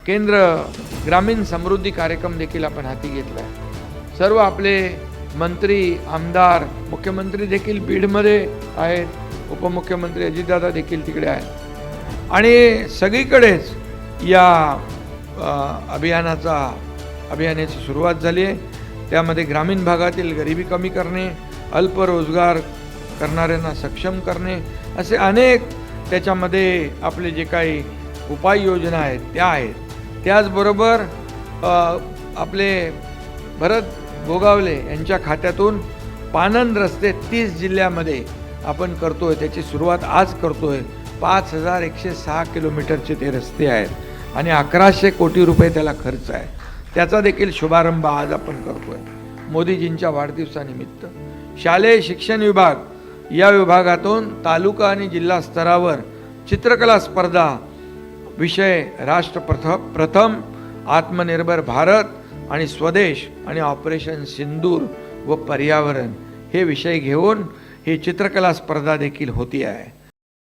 केंद्र ग्रामीण समृद्धी कार्यक्रम देखील आपण हाती घेतला आहे। सर्व आपले मंत्री, आमदार, मुख्यमंत्री देखील बीडमध्ये आहेत, उपमुख्यमंत्री अजितदादा देखील तिकडे आहेत आणि सगळीकडेच या अभियानाची सुरुवात झाली आहे। त्यामध्ये ग्रामीण भागातील गरिबी कमी करणे, अल्प रोजगार करणाऱ्यांना सक्षम करणे, असे अनेक त्याच्यामध्ये आपले जे काही उपाययोजना आहेत त्या आहेत। त्याचबरोबर आपले भरत गोगावले यांच्या खात्यातून पानंद रस्ते 30 जिल्ह्यामध्ये आपण करतोय, त्याची सुरुवात आज करतोय। 5106 किलोमीटरचे ते रस्ते आहेत आणि 1100 कोटी रुपये त्याला खर्च आहे। त्याचा देखील शुभारंभ आज आपण करतोय मोदीजींच्या वाढदिवसानिमित्त। शालेय शिक्षण विभाग या विभागातून तालुका आणि जिल्हा स्तरावर चित्रकला स्पर्धा विषय राष्ट्र प्रथम, आत्मनिर्भर भारत आणि स्वदेश आणि ऑपरेशन सिंदूर व पर्यावरण हे विषय घेऊन ही चित्रकला स्पर्धा देखील होती आहे।